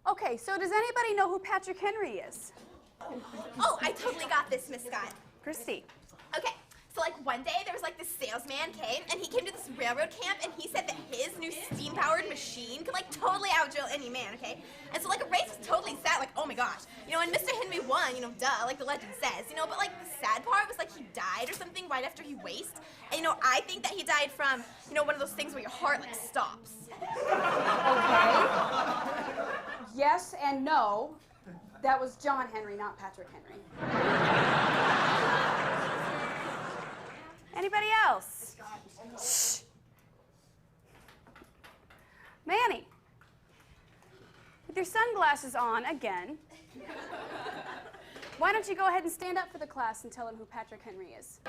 Okay, so does anybody know who Patrick Henry is? Oh, I totally got this, Miss Scott. Christy. Okay, so like one day there was like this salesman came and he came to this railroad camp and he said that his new steam-powered machine could like totally outdrill any man, okay? And so like a race was totally set, like, oh my gosh. You know, and Mr. Henry won, you know, duh, like the legend says, you know, but like the sad part was like he died or something right after he raced. And you know, I think that he died from, you know, one of those things where your heart like stops. Okay. Yes and no. That was John Henry, not Patrick Henry. Anybody else? Shh. Manny, with your sunglasses on again, why don't you go ahead and stand up for the class and tell them who Patrick Henry is?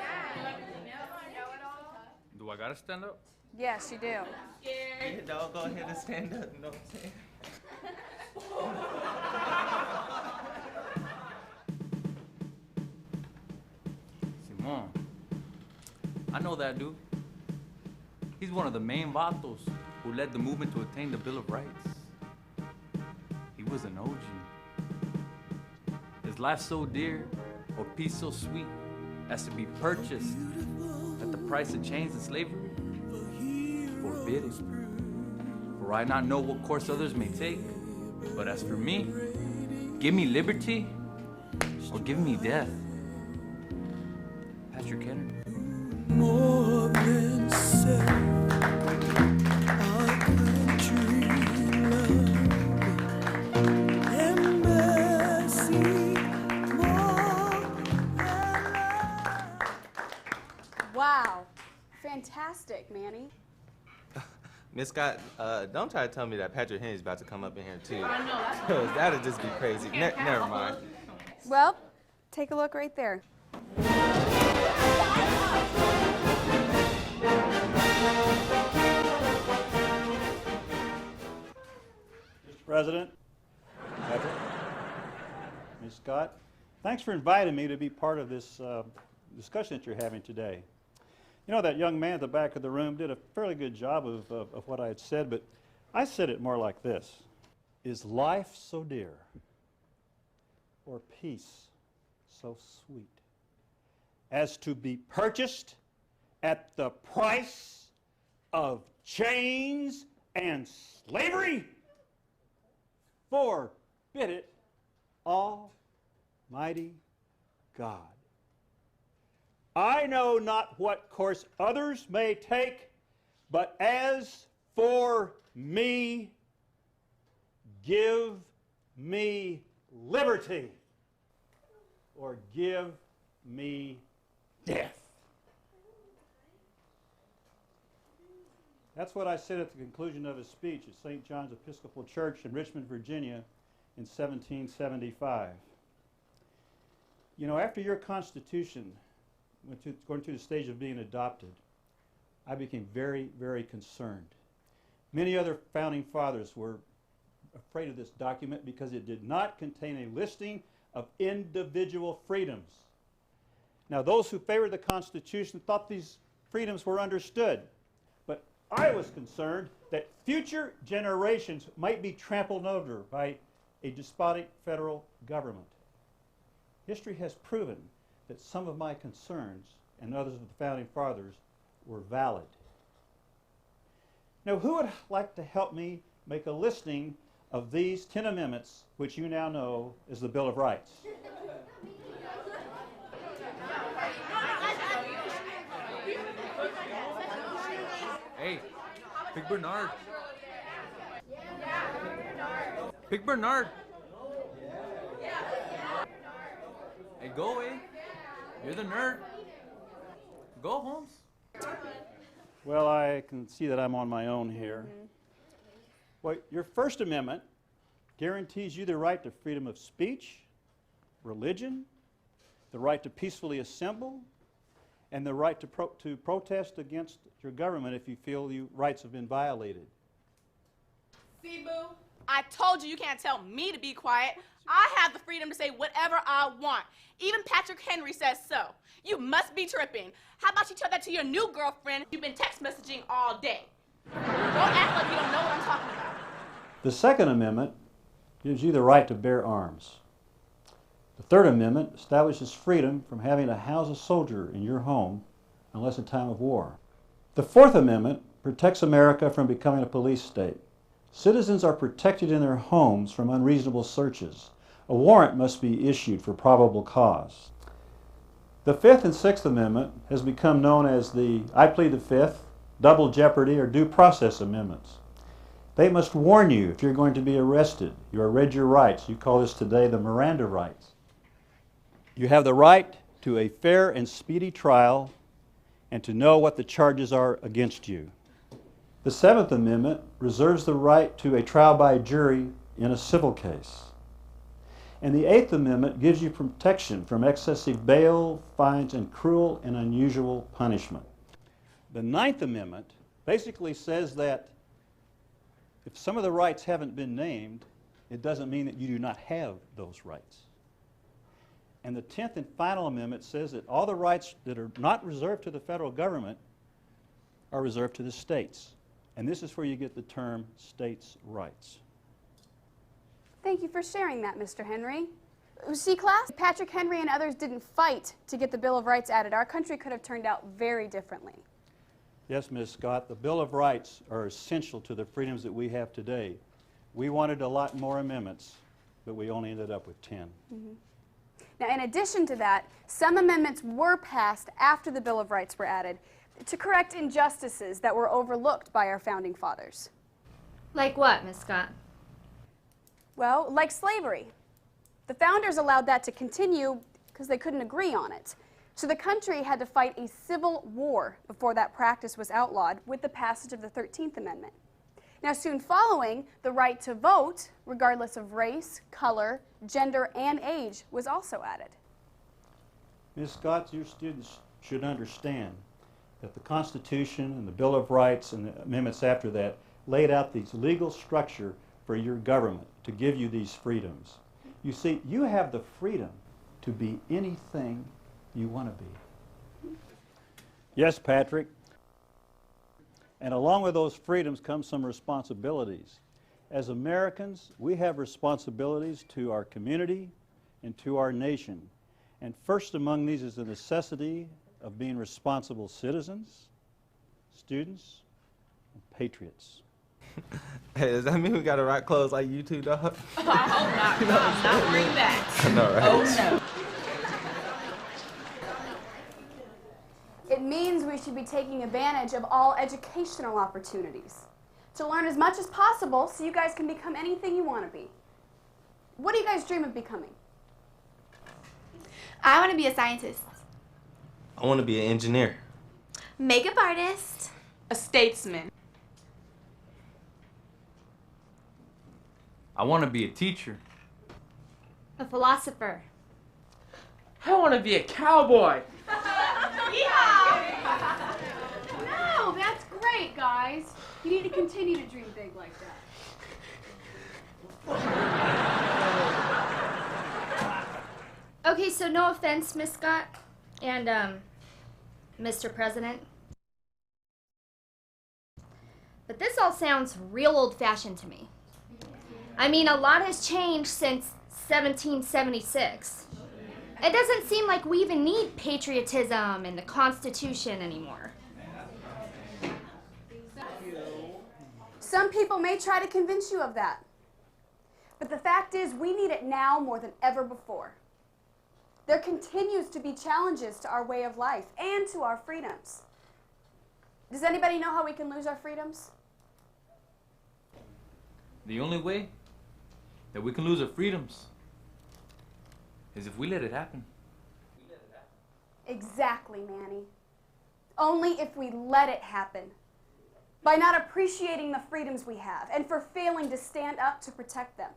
Do I gotta stand up? Yes, you do. Yeah, dog, go ahead and stand up, you know what I'm saying? Simon, I know that dude. He's one of the main vatos who led the movement to attain the Bill of Rights. He was an OG. His life so dear, or peace so sweet, as to be purchased at the price of chains and slavery? Forbidden. For I not know what course others may take, but as for me, give me liberty or give me death. Patrick Henry. More than self, our country love, and mercy more than love. Wow. Fantastic, Manny. Miss Scott, don't try to tell me that Patrick Henry's about to come up in here too. I know. That'd just be crazy. Never mind. Well, take a look right there. Mr. President, Patrick, Ms. Scott, thanks for inviting me to be part of this discussion that you're having today. You know, that young man at the back of the room did a fairly good job of what I had said, but I said it more like this. Is life so dear, or peace so sweet, as to be purchased at the price of chains and slavery? Forbid it, Almighty God. I know not what course others may take, but as for me, give me liberty or give me death. That's what I said at the conclusion of his speech at St. John's Episcopal Church in Richmond, Virginia in 1775. You know, after your Constitution going through the stage of being adopted, I became very, very concerned. Many other founding fathers were afraid of this document because it did not contain a listing of individual freedoms. Now, those who favored the Constitution thought these freedoms were understood, but I was concerned that future generations might be trampled over by a despotic federal government. History has proven that some of my concerns and others of the founding fathers were valid. Now, who would like to help me make a listing of these 10 amendments, which you now know as the Bill of Rights? Hey, Big Bernard. Big Bernard. Hey, go away. You're the nerd. Go, Holmes. Well, I can see that I'm on my own here. Well, your First Amendment guarantees you the right to freedom of speech, religion, the right to peacefully assemble, and the right to protest against your government if you feel your rights have been violated. See, boo? I told you can't tell me to be quiet. I have the freedom to say whatever I want. Even Patrick Henry says so. You must be tripping. How about you tell that to your new girlfriend you've been text messaging all day? Don't act like you don't know what I'm talking about. The Second Amendment gives you the right to bear arms. The Third Amendment establishes freedom from having to house a soldier in your home unless in time of war. The Fourth Amendment protects America from becoming a police state. Citizens are protected in their homes from unreasonable searches. A warrant must be issued for probable cause. The Fifth and Sixth Amendment has become known as the I plead the Fifth, double jeopardy, or due process amendments. They must warn you if you're going to be arrested. You are read your rights. You call this today the Miranda rights. You have the right to a fair and speedy trial and to know what the charges are against you. The Seventh Amendment reserves the right to a trial by jury in a civil case. And the Eighth Amendment gives you protection from excessive bail, fines, and cruel and unusual punishment. The Ninth Amendment basically says that if some of the rights haven't been named, it doesn't mean that you do not have those rights. And the 10th and final amendment says that all the rights that are not reserved to the federal government are reserved to the states. And this is where you get the term states' rights. Thank you for sharing that, Mr. Henry. See, class, if Patrick Henry and others didn't fight to get the Bill of Rights added, our country could have turned out very differently. Yes, Ms. Scott, the Bill of Rights are essential to the freedoms that we have today. We wanted a lot more amendments, but we only ended up with 10. Mm-hmm. Now, in addition to that, some amendments were passed after the Bill of Rights were added to correct injustices that were overlooked by our founding fathers. Like what, Miss Scott? Well, like slavery. The founders allowed that to continue because they couldn't agree on it. So the country had to fight a civil war before that practice was outlawed with the passage of the 13th Amendment. Now, soon following, the right to vote, regardless of race, color, gender, and age, was also added. Ms. Scott, your students should understand that the Constitution and the Bill of Rights and the amendments after that laid out this legal structure for your government to give you these freedoms. You see, you have the freedom to be anything you want to be. Yes, Patrick. And along with those freedoms comes some responsibilities. As Americans, we have responsibilities to our community and to our nation. And first among these is the necessity of being responsible citizens, students, and patriots. Hey, does that mean we gotta rock clothes like you two, dog? I hope not. Not bring that. I know, right? Oh, no. It means we should be taking advantage of all educational opportunities to learn as much as possible so you guys can become anything you want to be. What do you guys dream of becoming? I want to be a scientist. I want to be an engineer. Makeup artist. A statesman. I want to be a teacher. A philosopher. I want to be a cowboy. No, that's great, guys. You need to continue to dream big like that. Okay, so no offense, Miss Scott and Mr. President, but this all sounds real old-fashioned to me. I mean, a lot has changed since 1776. It doesn't seem like we even need patriotism and the Constitution anymore. Some people may try to convince you of that. But the fact is, we need it now more than ever before. There continues to be challenges to our way of life and to our freedoms. Does anybody know how we can lose our freedoms? The only way that we can lose our freedoms is if we let it happen. Exactly, Manny. Only if we let it happen. By not appreciating the freedoms we have and for failing to stand up to protect them.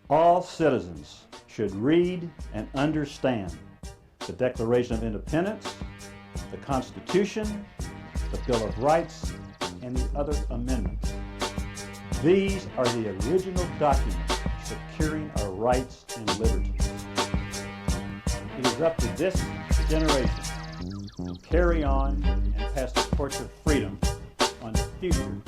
All citizens should read and understand the Declaration of Independence, the Constitution, the Bill of Rights, and the other amendments. These are the original documents securing our rights and liberties. It is up to this generation to carry on and pass the torch of freedom on future